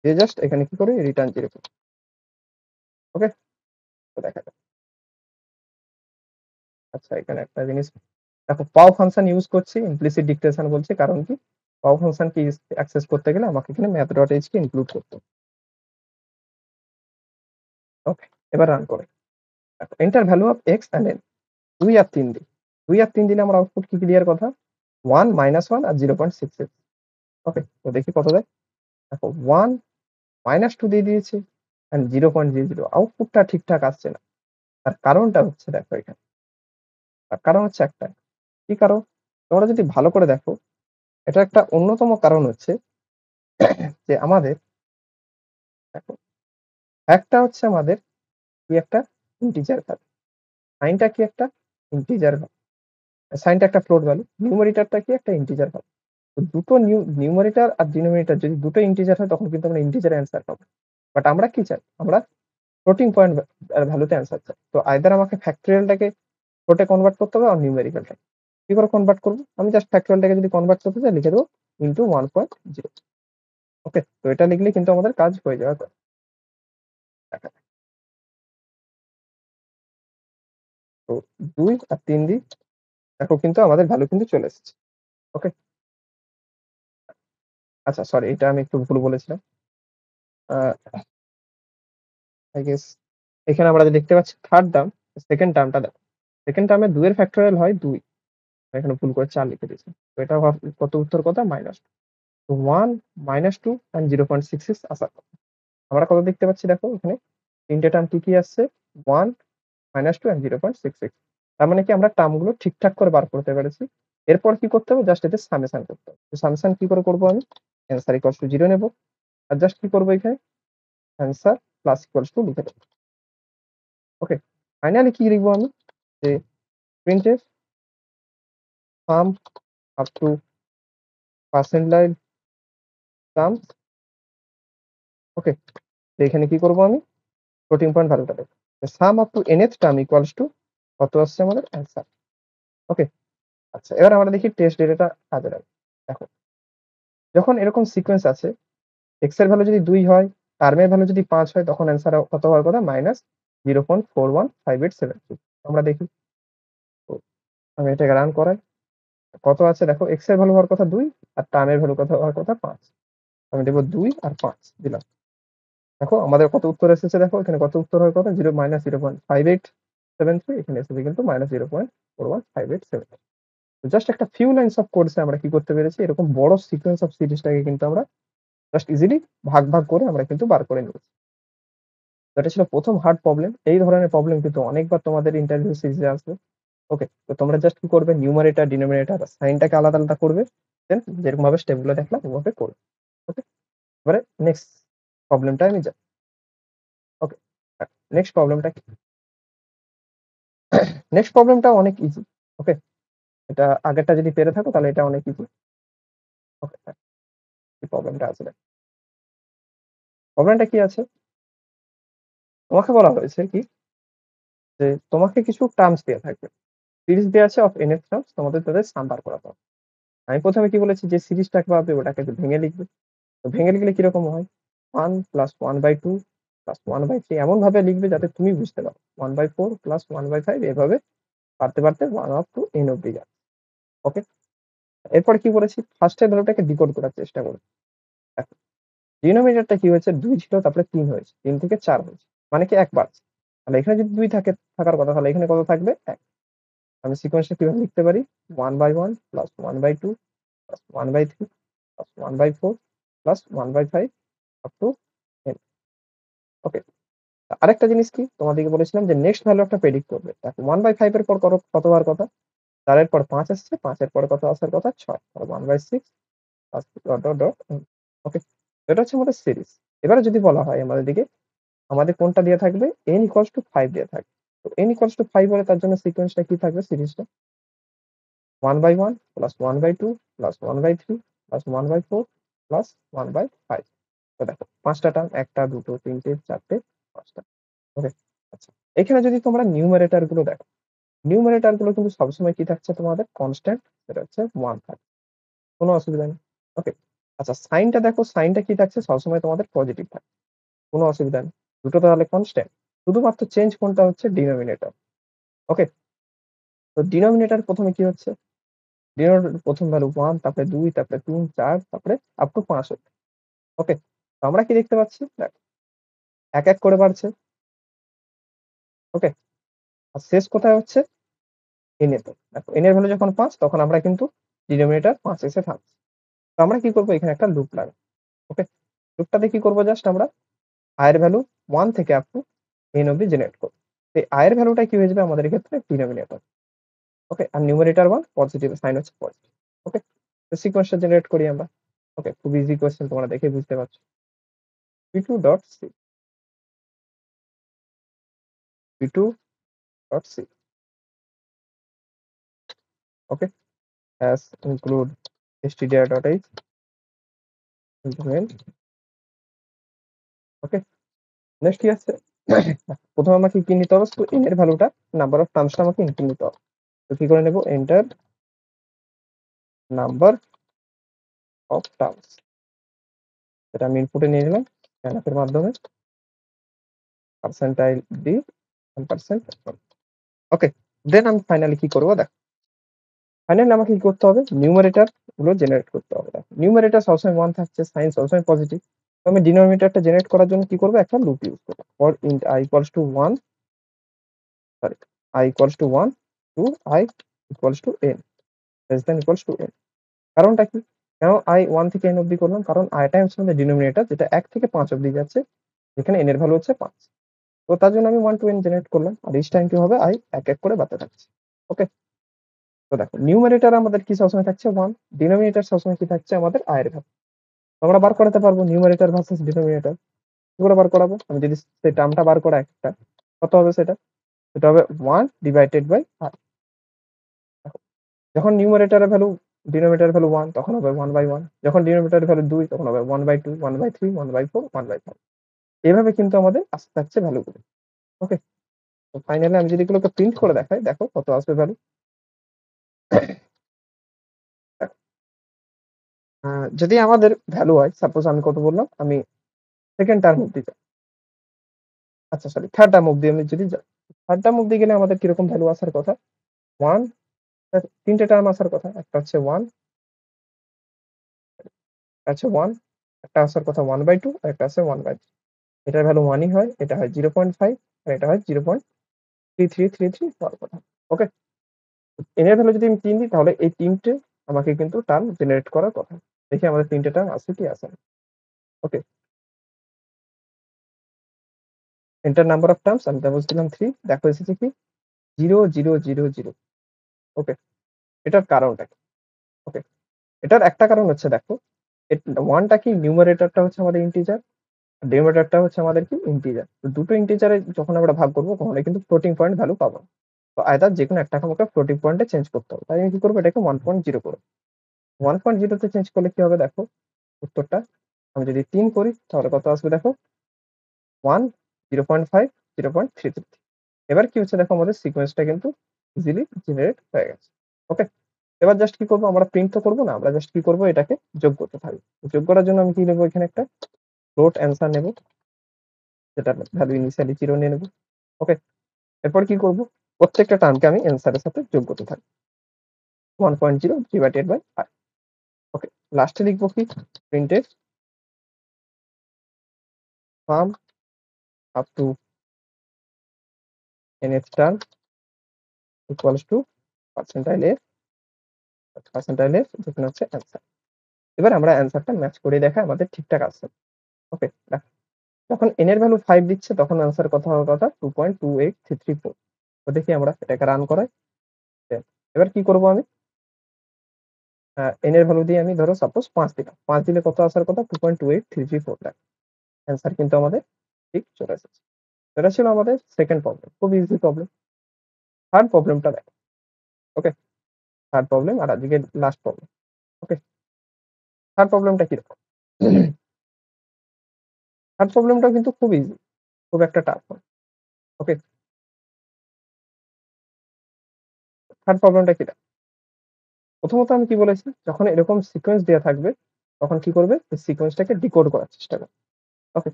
দিয়ে জাস্ট এখানে কি করি, রিটার্ন 0 করি। ওকে, তো দেখা যাক। আচ্ছা এখানে একটা জিনিস দেখো, পাও ফাংশন ইউজ করছি, ইমপ্লিসিট ডিক্টেশন বলছি, কারণ কি পাও ফাংশন কি অ্যাক্সেস করতে গেলে আমাকে এখানে math.h কে ইনক্লুড করতে হবে। ওকে, এবার রান করে দেখো, enter value of x and n, 2 আর 3 দিই, 2 আর 3 দিলে আমার আউটপুট কি ক্লিয়ার কথা, 1 -1 আর 0.66। ওকে, তো দেখি কত দেয়, দেখো 1 -2 দিয়ে দিয়েছে এন্ড 0.00, আউটপুটটা ঠিকঠাক আসছে না। তার কারণটা হচ্ছে দেখো এখানে, তার কারণ হচ্ছে একটা, কি কারণ, তোমরা যদি ভালো করে দেখো, এটা একটা অন্যতম কারণ হচ্ছে যে আমাদের দেখো একটা হচ্ছে আমাদের কি একটা ইন্টিজার ভ্যালু, সাইনটা কি একটা ইন্টিজার ভ্যালু, সাইনটা একটা ফ্লোট ভ্যালু, নিউমারেটরটা কি একটা ইন্টিজার ভ্যালু। তো দুটো নিউমারেটর আর ডিনোমিনেটর যদি দুটো ইন্টিজার হয় তখন কিন্তু আমরা ইন্টিজার অ্যান্সার পাবো। বাট আমরা কি চাই, আমরা ফ্লোটিং পয়েন্ট ভ্যালুতে অ্যান্সার চাই। তো আইদার আমাকে ফ্যাক্টরিয়ালটাকে ফ্লোটে কনভার্ট করতে হবে আর নিউমেরিক্যালটাকে কি করে কনভার্ট করবো, আমি জাস্ট ফ্যাক্টরিয়ালটাকে যদি কনভার্ট করতে চাই লিখে দেবো ইন্টু 1.0। ওকে, তো এটা লিখলে কিন্তু আমাদের কাজ হয়ে যাওয়ার কথা। তো 2 আর 3 দিই, দেখো কিন্তু আমাদের ভ্যালু কিন্তু চলে এসেছে। ওকে, আচ্ছা সরি এটা আমি একটু ভুল বলেছিলাম। আই গেস এখানে আমরা যে দেখতে পাচ্ছি থার্ড টার্ম, সেকেন্ড টার্মটা দেখো, সেকেন্ড টার্মে 2 এর ফ্যাক্টরিয়াল হয় 2, এখানে ভুল করে 4 লিখে দিয়েছি। তো এটা কত উত্তর কথা -2, তো 1 -2 এন্ড 0.66 আসার কথা। আমরা কত দেখতে পাচ্ছি দেখো, এখানে তিনটে টার্ম কি কি আসছে, 1 -2 এন্ড 0.66। তার মানে কি আমরা টার্মগুলো ঠিকঠাক করে বার করতে পেরেছি। এরপর কি করতে হবে, জাস্ট এতে সামেশন করতে হবে। তো সামেশন কি করে করবো, আমি অ্যান্সার ইকুয়ালস টু 0 নেব আর জাস্ট কি করবো, এখানে অ্যান্সার প্লাস ইকুয়ালস টু লিখে দেবো। ওকে, ফাইনালি কি লিখবো আমি, যে printf sum up to percentile sum. Okay, তো এখানে কি করবো, আমি ফ্লোটিং পয়েন্ট ভ্যালুটা দেবো, sum up to nth term equals to কত আসছে আমাদের অ্যান্সার। ওকে, আচ্ছা এবার আমরা দেখি টেস্ট ডেটাটা কাজে লাগে। দেখো যখন এরকম সিকোয়েন্স আছে, এক্স এর ভ্যালু যদি 2 হয়, টার্মের ভ্যালু যদি 5 হয়, তখন অ্যান্সার কত হওয়ার কথা, -0.415873। আমরা দেখি, তো আমি এটাকে রান করাই, কত আছে দেখো, এক্স এর ভ্যালু হওয়ার কথা 2 আর টার্মের ভ্যালু কত হওয়ার কথা 5। আমি দেবো 2 আর 5 দিলাম, দেখো আমাদের কত উত্তর এসেছে, দেখো এখানে কত উত্তর হওয়ার কথা, 0 -0.5873, এখানে এসেছে কিন্তু -0.415873। তো জাস্ট একটা ফিউ লাইনস অফ কোডসে আমরা কি করতে পেরেছি, এরকম বড় সিকোয়েন্স অফ সিরিজটাকে কিন্তু আমরা জাস্ট ইজিলি ভাগ ভাগ করে আমরা কিন্তু বার করে নিয়েছি। তো এটা ছিল প্রথম হার্ড প্রবলেম। এই ধরনের প্রবলেম কিন্তু অনেকবার তোমাদের ইন্টারভিউ সিরিজে আসবে। ওকে, তো তোমরা জাস্ট কি করবে, নিউমারেটর ডিনোমিনেটর সাইনটাকে আলাদা আলাদা করবে, দেন যেরকম ভাবে স্টেপগুলো দেখলাম ওভাবে করবে। ওকে, এবারে নেক্সট প্রবলেমটা আমি যাই। ওকে, নেক্সট প্রবলেমটা কি? নেক্সট প্রবলেমটা অনেক ইজি। ওকে, এটা আগেরটা যদি পেরে থাকো তাহলে এটা অনেক ইজি। ওকে, এই প্রবলেমটা আছে, প্রবলেমটা কি আছে, তোমাকে বলা হয়েছে কি যে তোমাকে কিছু টার্মস দেওয়া থাকবে, সিরিজ দেওয়া আছে অফ এন এর টার্মস, তোমাদের তাদের সাম বার করাতে হবে। আমি প্রথমে কি বলেছি যে সিরিজটাকে পাবে ওটাকে একটু ভেঙে লিখবে। তো ভেঙে লিখলে কিরকম হয়, 1 প্লাস 1/2 প্লাস 1/3 এমন ভাবে লিখবে যাতে তুমি বুঝতে পারো, 1/4 প্লাস 1/5 এভাবে বাড়তে বাড়তে 1 আপ টু n অব্দি যাবে। ওকে, এরপর কি করেছি, ফার্স্টের ভ্যালুটাকে ডিকোড করার চেষ্টা করি। দেখো, ডিনোমিনেটরটা কি হয়েছে, 2 ছিল তারপরে 3 হয়েছে, 3 থেকে 4 হয়েছে, মানে কি 1 বাড়ছে। তাহলে এখানে যদি 2 থাকার কথা, তাহলে এখানে কত থাকবে, 1। আমি সিকোয়েন্সটা কিভাবে লিখতে পারি, 1/1 plus 1/2 plus 1/3 plus 1/4 plus 1/5 up to n। ওকে, আরেকটা জিনিস কি তোমাদেরকে বলেছিলাম যে নেক্সট ভ্যালু একটা প্রেডিক্ট করবে। দেখো 1/5 এর পর কত হওয়ার কথা, 4 এর পর 5 আসছে, 5 এর পর কত আসার কথা, 6, তাহলে 1/6 ডট ডট ডট। ওকে, এটা হচ্ছে আমাদের সিরিজ। এবারে যদি বলা হয় আমাদেরকে আমাদের কোনটা দেওয়া থাকবে, n ইকুয়ালস টু 5 দেওয়া থাকবে। তো n ইকুয়ালস টু 5 হলে তার জন্য সিকোয়েন্সটা কি থাকবে, সিরিজটা 1/1 প্লাস 1/2 প্লাস 1/3 প্লাস 1/4 প্লাস 1/5। তো দেখো 5টা টার্ম, 1টা 2টো 3টে 4টে 5টা। ওকে, আচ্ছা, এখানে যদি তোমরা নিউমারেটর গুলো দেখো, নিউমারেটর গুলো কিন্তু সবসময় কি থাকছে তোমাদের, কনস্ট্যান্ট, সেটা হচ্ছে 1 থাকছে, কোনো অসুবিধা নেই। ওকে, আচ্ছা, সাইনটা দেখো, সাইনটা কি থাকছে, সবসময় তোমাদের পজিটিভ থাকে, কোনো অসুবিধা নেই। দুটো তাহলে কনস্ট্যান্ট, শুধুমাত্র চেঞ্জ কোনটা হচ্ছে, ডিনোমিনেটর। ওকে, তো ডিনোমিনেটর প্রথমে কি হচ্ছে, ডিনোমিনেটর প্রথম ভ্যালু 1, তারপরে 2, তারপরে 3, 4, তারপরে আপ টু 5 হচ্ছে। ওকে, তো আমরা কি দেখতে পাচ্ছি, দেখো এক এক করে বাড়ছে। ওকে, আর শেষ কোথায় হচ্ছে, এন এ। তো দেখো এন এর ভ্যালু যখন 5 তখন আমরা কিন্তু ডিনোমিনেটর 5 এসে থামছে। তো আমরা কি করবো, এখানে একটা লুপ লাগাবো। ওকে, লুপটাতে কি করবো, জাস্ট আমরা আয়ের ভ্যালু 1 থেকে আপ টু n অব্দি জেনারেট করবো। এই আয়ের ভ্যালুটা কি হয়ে যাবে আমাদের ক্ষেত্রে, ডিনোমিনেটর। ওকে, আর নিউমারেটর 1 পজিটিভ, সাইন হচ্ছে পজিটিভ। ওকে, তো সিকোয়েন্সটা জেনারেট করি আমরা। ওকে, খুব ইজি কোয়েশ্চেন, তোমরা দেখে বুঝতে পারছো। p2 dot c, p2 dot c। ওকে, as include stdio.h into main। ওকে, নেক্সট কি আছে, প্রথমে আমাকে কি নিতে হবে, তো n এর ভ্যালুটা, নাম্বার অফ টার্মসটা আমাকে ইনপুট নিতে হবে। তো কি করে নেব, এন্টার নাম্বার অফ টার্মস, এটা আমি ইনপুটে নিয়ে নিলাম স্ক্যানফ এর মাধ্যমে, পার্সেন্টাইল ডি 1%। ওকে, দেন আমি ফাইনালি কি করবো, দেখ ফাইনালি আমাকে কি করতে হবে, নিউমারেটর গুলো জেনারেট করতে হবে। দেখো নিউমারেটর সবসময় 1 থাকছে, সাইন সবসময় পজিটিভ। তো আমি ডিনোমিনেটরটা জেনারেট করার জন্য কি করবো, একটা লুপ ইউজ করবো, for int i equals to 1, sorry, i equals to 1 to i equals to n, less than equals to n। কারণটা কি, কেন i 1 থেকে n অব্দি করলাম, কারণ iটা হচ্ছে আমাদের ডিনোমিনেটর, যেটা 1 থেকে 5 অব্দি যাচ্ছে, যেখানে n এর ভ্যালু হচ্ছে 5। তো তার জন্য আমি 1 টু n জেনারেট করলাম, আর ইচ টাইম কি হবে, i এক এক করে বাড়তে থাকছে। ওকে, তো দেখো নিউমারেটর আমাদের কি সবসময় থাকছে 1, ডিনোমিনেটর সবসময় কি থাকছে আমাদের i এর ভ্যালু। তো আমরা বার করাতে পারবো নিউমারেটর ভার্সেস ডিনোমিনেটর। কি করে বার করাবো, আমি যদি সেই টার্মটা বার করা একটা, কত হবে সেটা, সেটা হবে 1 ডিভাইডেড বাই i। যখন নিউমারেটরের ভ্যালু, ডিনোমিনেটরের ভ্যালু 1 তখন হবে 1/1, যখন ডিনোমিনেটরের ভ্যালু 2 তখন হবে 1/2, 1/3, 1/4, 1/5। এভাবে কিন্তু আমাদের আসতে থাকছে ভ্যালুগুলো। ওকে, তো ফাইনালি আমি যদি এগুলোকে প্রিন্ট করে দেখাই, দেখো কত আসবে ভ্যালু। যদি আমাদের ভ্যালু হয়, সাপোজ আমি কত বললাম, আমি সেকেন্ড টার্ম অব্দি যাই, আচ্ছা সরি থার্ড টার্ম অব্দি আমি যদি যাই, থার্ড টার্ম অব্দি গেলে আমাদের কিরকম ভ্যালু আসার কথা, 1, তিনটে টার্ম আসার কথা, একটা হচ্ছে 1, আচ্ছা 1, একটা আসার কথা 1/2, আর একটা আছে 1/3। এটার ভ্যালু 1ই হয়, এটা হয় 0.5, আর এটা হয় 0.3333 হওয়ার কথা। ওকে, এন এর ভ্যালু যদি আমি 3 দিই, তাহলে এই তিনটে আমাকে কিন্তু টার্ম জেনারেট করার কথা। দেখি আমাদের তিনটে টার্ম আছে কি আসে না। ওকে, এন্টার নাম্বার অফ টার্মস, আমি বলছিলাম 3, দেখো এসেছে কি 0 0 0 0। ওকে, এটার কারণটা কি? ওকে, এটার একটা কারণ হচ্ছে দেখো, 1টা কি নিউমারেটরটা হচ্ছে আমাদের ইন্টিজার, ডিনোমিনেটরটা হচ্ছে আমাদের কি ইন্টিজার। তো দুটো ইন্টিজারে যখন আমরা ভাগ করবো কখনোই কিন্তু ফ্লোটিং পয়েন্ট ভ্যালু পাবো না। তো আইদার যেকোনো একটাকে আমাকে ফ্লোটিং পয়েন্টে চেঞ্জ করতে হবে। তাই আমি কি করবো, এটাকে 1.0 করবো। 1.0 তে চেঞ্জ করলে কি হবে দেখো উত্তরটা, আমি যদি 3 করি তাহলে কত আসবে দেখো, 1, 0.5, 0.33। এবার কি হচ্ছে দেখো, আমাদের সিকোয়েন্সটা কিন্তু ইজিলি জেনারেট হয়ে গেছে। ওকে, এবার জাস্ট কি করবো, আমরা প্রিন্ট তো করবো না, আমরা জাস্ট কি করবো, এটাকে যোগ করতে থাকবো। যোগ করার জন্য আমি কি নেবো, এখানে একটা ফ্লোট অ্যান্সার নেবো, যেটা ভ্যালু ইনিশিয়ালি 0 নিয়ে নেবো। ওকে, এরপর কি করবো, প্রত্যেকটা টার্মকে আমি অ্যান্সারের সাথে যোগ করতে থাকবো। 1.0 ডিভাইডেড বাই আর। ওকে, লাস্টে লিখবো কি, printed some up to nth term equals two percentile এর, যেখানে হচ্ছে অ্যান্সার। এবার আমরা অ্যান্সারটা ম্যাচ করে দেখা আমাদের ঠিকঠাক আসছে। ওকে, যখন n এর ভ্যালু 5 দিচ্ছে তখন অ্যান্সার কথা হওয়ার কথা 2.28334। তো দেখি আমরা এটাকে রান করাই। এবার কি করব, আমি n এর ভ্যালু দিয়ে আমি ধরো সাপোজ 5 দিলাম, 5 দিলে কত আসার কথা, 2.28334। অ্যান্সার কিন্তু আমাদের ঠিক চলে এসেছে। এটা ছিল আমাদের সেকেন্ড প্রবলেম, খুব ইজি প্রবলেম। থার্ড প্রবলেমটা দেখো। ওকে, থার্ড প্রবলেম আর আজকে লাস্ট প্রবলেম। ওকে, থার্ড প্রবলেমটা কি দেখো, থার্ড প্রবলেমটা কিন্তু খুব ইজি, খুব একটা টাফ নয়। ওকে, থার্ড প্রবলেমটা কি দেখো, প্রথমত আমি কি বলেছি, যখন এরকম সিকোয়েন্স দেওয়া থাকবে তখন কি করবে, সিকোয়েন্সটাকে ডিকোড করার চেষ্টা করবে। ওকে,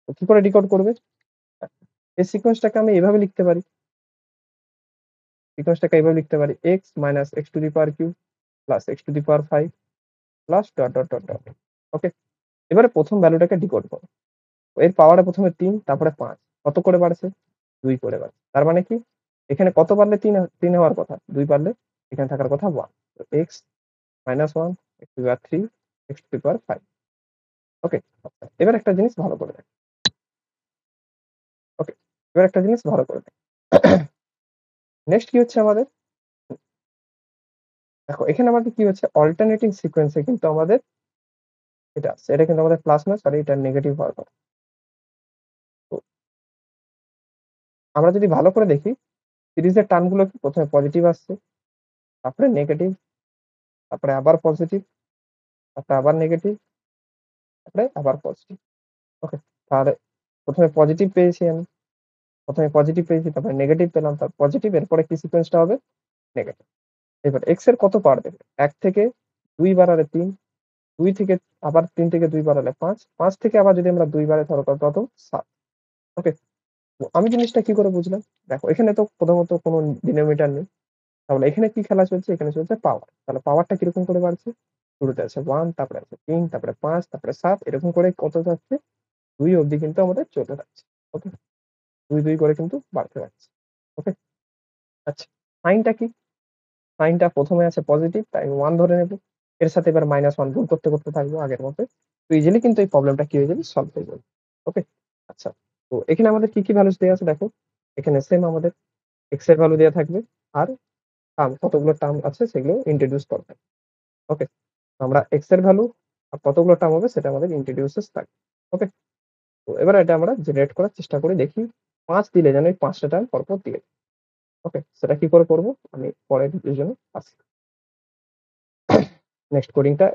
তো কি করে ডিকোড করবে, এই সিকোয়েন্সটাকে আমি এভাবে লিখতে পারি, সিকোয়েন্সটাকে এইভাবে লিখতে পারি, x minus x to the power cube plus x to the power 5 plus dot dot dot dot. Okay, এবারে প্রথম ভ্যালুটাকে ডিকোড করো। এর পাওয়ারে প্রথমে 3, তারপরে 5, কত করে বাড়ছে, 2 করে বাড়ছে। তার মানে কি, এখানে কত পারলে 3 হওয়ার কথা, 2 পারলে এখানে থাকার কথা 1। তো x minus 1, x to the power 3, x to the power 5। Okay, আচ্ছা এবার একটা জিনিস ভালো করে দেখ। ওকে, এবার একটা জিনিস ভালো করে দেখ। নেক্সট কি হচ্ছে আমাদের, দেখো এখানে আমাদের কি হচ্ছে, অল্টারনেটিং সিকোয়েন্সে কিন্তু আমাদের এটা আছে, এটা কিন্তু আমাদের প্লাস নয়, সরি এটা নেগেটিভ হওয়ার কথা। তো আমরা যদি ভালো করে দেখি, সিরিজের টার্মগুলো কি, প্রথমে পজিটিভ আসছে, তারপরে নেগেটিভ, তারপরে আবার পজিটিভ, তারপরে আবার নেগেটিভ, তারপরে আবার পজিটিভ। ওকে, তাহলে প্রথমে পজিটিভ পেয়েছি আমি, প্রথমে পজিটিভ পেয়েছি, তারপরে নেগেটিভ পেলাম, তারপর পজিটিভ, এরপরে কি সিকোয়েন্সটা হবে, নেগেটিভ। এবার এক্স এর কত পাওয়ার দেবে, 1 থেকে 2 বাড়ালে 3, 2 থেকে আবার 3 থেকে 2 বাড়ালে 5, 5 থেকে আবার যদি আমরা 2 বাড়াই তাহলে কত, 7। ওকে, তো আমি জিনিসটা কি করে বুঝলাম, দেখো এখানে তো প্রথমত কোনো ডিনোমিনেটর নেই, তাহলে এখানে কি খেলা চলছে, এখানে চলছে পাওয়ার। তাহলে পাওয়ারটা কিরকম করে বাড়ছে, শুরুতে আছে 1, তারপরে আছে 3, তারপরে 5, তারপরে 7, এরকম করে কত যাচ্ছে, 2 অবধি কিন্তু আমাদের চলতে থাকছে। ওকে, 2 2 করে কিন্তু বাড়তে থাকছে। ওকে, আচ্ছা সাইনটা কি, সাইনটা প্রথমে আছে পজিটিভ, তাই আমি 1 ধরে নেব। এর সাথে এবার -1 গুণ করতে করতে থাকবো আগের মতো। তো ইজিলি কিন্তু এই প্রবলেমটা কি হয়ে যাবে, সলভ হয়ে যাবে। ওকে, আচ্ছা তো এখানে আমাদের কি কি ভ্যালুস দেওয়া আছে দেখো, এখানে সেম আমাদের এক্স এর ভ্যালু দেওয়া থাকবে, আর টার্ম কতগুলো টার্ম আছে সেগুলো ইন্ট্রোডিউস করতে হবে। ওকে, আমরা এক্স এর ভ্যালু আর কতগুলো টার্ম হবে সেটা আমাদের ইন্ট্রোডিউসেস থাকবে। ওকে, তো এবার এটা আমরা জেনারেট করার চেষ্টা করি, দেখি 5 দিলে যেন এই 5টা টার্ম পরপর দিয়ে। ওকে, সেটা কি করে করব আমি পরের ভিডিওর জন্য আসি। নেক্সট কোডিংটা,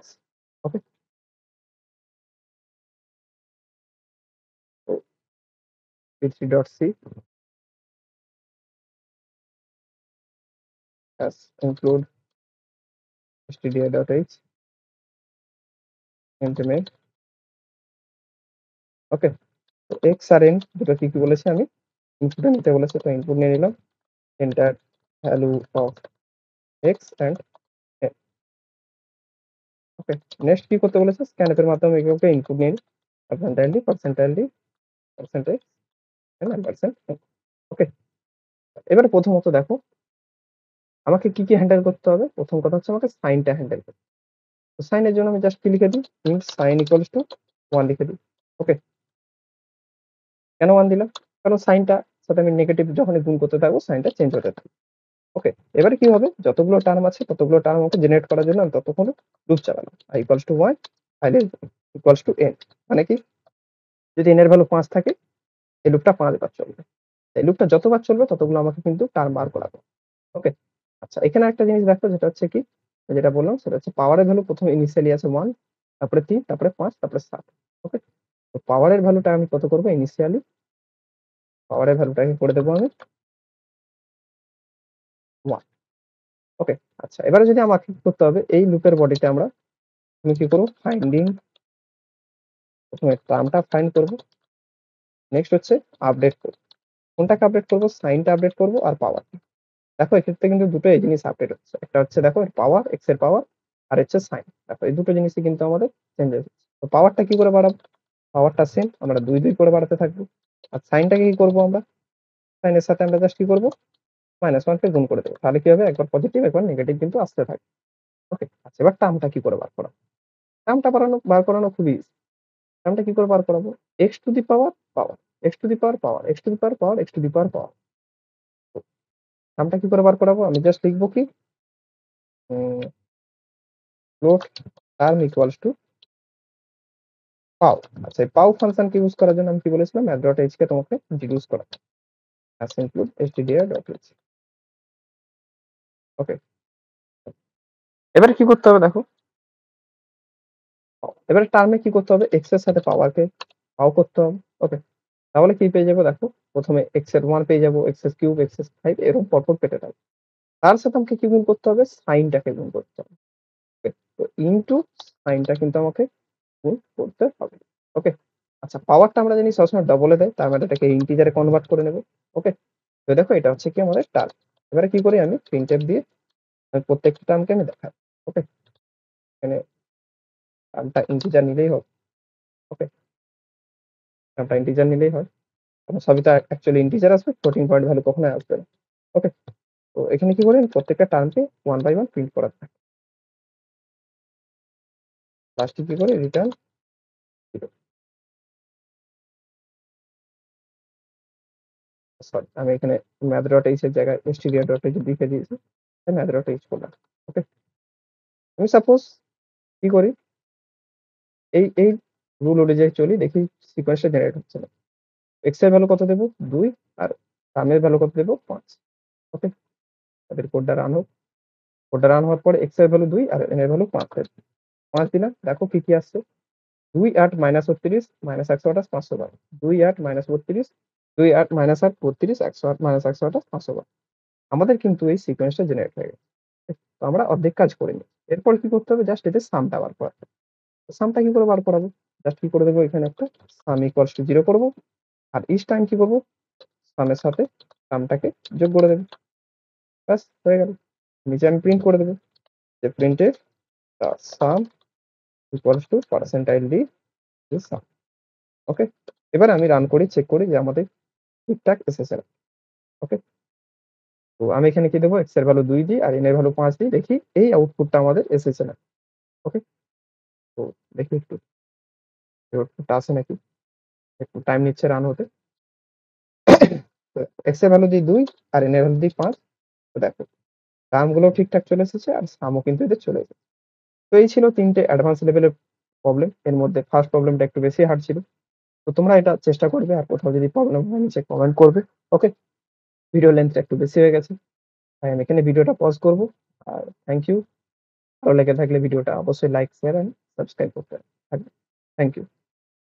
ওকে, তো p3.c as include stdio.h intimate। ওকে, তো এক্স আর এন দুটো কি কি বলেছে, আমি ইনপুটে নিতে বলেছে, তো ইনপুট নিয়ে নিলাম, enter value of x and n. Okay, next কি করতে বলেছে, স্ক্যানএফ এর মাধ্যমে এগুলোকে ইনপুট নিয়ে নিই, পার্সেন্টাইল এন আর পার্সেন্ট এন। ওকে, এবার প্রথমত দেখো আমাকে কি কি হ্যান্ডেল করতে হবে, প্রথম কথা হচ্ছে আমাকে সাইনটা হ্যান্ডেল করতে হবে। তো সাইনের জন্য আমি জাস্ট কি লিখে দিই, ইন্ট সাইন ইকুয়ালস টু 1 লিখে দিই। ওকে, কেন 1 দিলাম, কারণ সাইনটা সাথে আমি নেগেটিভ যখনই গুণ করতে থাকবো সাইনটা চেঞ্জ হতে থাকবে। ওকে, এবারে কি হবে, যতগুলো টার্ম আছে ততগুলো টার্ম আমাকে জেনারেট করার জন্য আমি ততক্ষণ লুপ চালালাম। i equals to 1, i equals to n, মানে কি, যদি n এর ভ্যালু 5 থাকে এই লুপটা 5 বার চলবে। এই লুপটা যতবার চলবে ততগুলো আমাকে কিন্তু টার্ম বার করাবে। ওকে, আচ্ছা এখানে একটা জিনিস দেখো, যেটা হচ্ছে কি, যেটা বললাম সেটা হচ্ছে পাওয়ারের ভ্যালু প্রথমে ইনিশিয়ালি আছে 1, তারপরে 3, তারপরে 5, তারপরে 7। ওকে, তো পাওয়ারের ভ্যালুটা আমি কত করবো ইনিশিয়ালি, পাওয়ারের ভ্যালুটাকে করে দেবো আমি 1। ওকে, আচ্ছা এবারে যদি আমাকে কি করতে হবে, এই লুপের বডিতে আমরা, তুমি কি করবো, ফাইন্ডিং, প্রথমে টার্মটা ফাইন্ড করবো, নেক্সট হচ্ছে আপডেট করবো। কোনটাকে আপডেট করবো, সাইনটা আপডেট করবো আর পাওয়ার। দেখো এক্ষেত্রে কিন্তু দুটো এই জিনিস আপডেট হচ্ছে, একটা হচ্ছে দেখো পাওয়ার, এক্স এর পাওয়ার, আর হচ্ছে সাইন। দেখো এই দুটো জিনিসই কিন্তু আমাদের চেঞ্জ হচ্ছে। তো পাওয়ারটা কি করে বাড়াবো, পাওয়ারটা সেম, আমরা 2 করে বাড়াতে থাকবো। আর সাইনটাকে কি করবো আমরা, সাইনের সাথে আমরা জাস্ট কি করবো, -1 কে গুণ করে দেবো। তাহলে কি হবে, একবার পজিটিভ একবার নেগেটিভ কিন্তু আসতে থাকে। ওকে, আচ্ছা এবার টার্মটা কি করে বার করাবো, টার্মটা বার করানো খুবই ইজি। টার্মটা কি করে বার করাবো, x to the power power, x to the power power, x to the power power, x to the power power. টার্মটা কি করে বার করাবো, আমি জাস্ট লিখবো কি, ফ্লোট টার্ম ইকুয়ালস টু পাও। আচ্ছা এই পাও ফাংশনকে ইউজ করার জন্য আমি কি বলেছিলাম, add.h কে তোমাকে ইন্ট্রোডিউস করা, as include stdio.h। ওকে, এবারে কি করতে হবে দেখো, এবারে টার্মে কি করতে হবে, এক্স এর সাথে পাওয়ারকে পাও করতে হবে। ওকে, তাহলে কি পেয়ে যাবো দেখো, প্রথমে এক্স এর 1 পেয়ে যাবো, এক্স এর কিউব, এক্স এর 5, এরকম পরপর পেতে থাকবে। তার সাথে আমাকে কি গুণ করতে হবে, সাইনটাকে গুণ করতে হবে। ওকে, তো ইনটু সাইনটা কিন্তু আমাকে গুণ করতে হবে। ওকে, আচ্ছা পাওয়ারটা আমরা জানি সবসময় ডবলে দেয়, তার মানে এটাকে ইন্টিজারে কনভার্ট করে নেব। ওকে, তো দেখো এটা হচ্ছে কি আমাদের টার্ম। এবারে কি করি, আমি প্রিন্টএফ দিয়ে আমি প্রত্যেকটা টার্মকে আমি দেখাই। ওকে, এখানে টার্মটা ইন্টিজার নিলেই হবে। ওকে, টার্মটা ইন্টিজার নিলেই হয়, কারণ সবই তো অ্যাকচুয়ালি ইন্টিজার আসবে, ফ্লোটিং পয়েন্ট ভ্যালু কখনোই আসবে না। ওকে, তো এখানে কি করি, প্রত্যেকটা টার্মকে 1 বাই 1 প্রিন্ট করা থাকে। লাস্টে কি করি, রিটার্ন 0। সরি, আমি এখানে math.h এর জায়গায় stdio.h লিখে দিয়েছি, math.h করলাম। ওকে, আমি সাপোজ কি করি, এই রুল অনুযায়ী চলি, দেখি সিকোয়েন্সটা জেনারেট হচ্ছে না। এক্স এর ভ্যালু কত দেবো 2, আর টার্মের ভ্যালু কত দেবো 5। ওকে, তাদের কোডটা রান হোক, কোডটা রান হওয়ার পরে এক্স এর ভ্যালু 2 আর এন এর ভ্যালু 5 দেবো। 5 দিলাম, দেখো কি কি আসছে, 2 8 -32 -128 512, 2 8 -32, 2 8 -8 32, 108 -128 512। আমাদের কিন্তু এই সিকোয়েন্সটা জেনারেট হয়ে গেছে। তো আমরা অর্ধেক কাজ করিনি। এরপর কি করতে হবে, জাস্ট এদের সামটা বার করা। সামটা কি করে বার করাবো, জাস্ট কি করে দেবো, এখানে একটা সাম ইকুয়ালস টু 0 করবো, আর ইচ টাইম কি করবো, সামের সাথে সামটাকে যোগ করে দেবো, ব্যাস হয়ে গেল। নিচে আমি প্রিন্ট করে দেবো যে প্রিন্টের সাম ইকুয়ালস টু পার্সেন্টাইল ডি সাম। ওকে, এবার আমি রান করি, চেক করি যে আমাদের ঠিকঠাক এসেছে। ওকে, তো আমি এখানে কি দেবো, এক্স এর ভ্যালু 2 দিই আর এন এর ভ্যালু 5 দিই, দেখি এই আউটপুটটা আমাদের এসেছে না। ওকে, তো দেখি একটু আউটপুটটা আসে নাকি, একটু টাইম নিচ্ছে রান হতে। তো এক্স এর ভ্যালু দিই 2 আর এন এর ভ্যালু দিই 5। তো দেখো টার্মগুলো ঠিকঠাক চলে এসেছে আর সামও কিন্তু এদের চলে এসেছে। তো এই ছিল 3টে অ্যাডভান্স লেভেলের প্রবলেম। এর মধ্যে ফার্স্ট প্রবলেমটা একটু বেশি হার্ড ছিল। তো তোমরা এটা চেষ্টা করবে, আর কোথাও যদি প্রবলেম হয় নিচে কমেন্ট করবে। ওকে, ভিডিও লেন্থটা একটু বেশি হয়ে গেছে, তাই আমি এখানে ভিডিওটা পজ করব। আর থ্যাংক ইউ, ভালো লেগে থাকলে ভিডিওটা অবশ্যই লাইক, শেয়ার এন্ড সাবস্ক্রাইব করতে থাকবে। Thank you.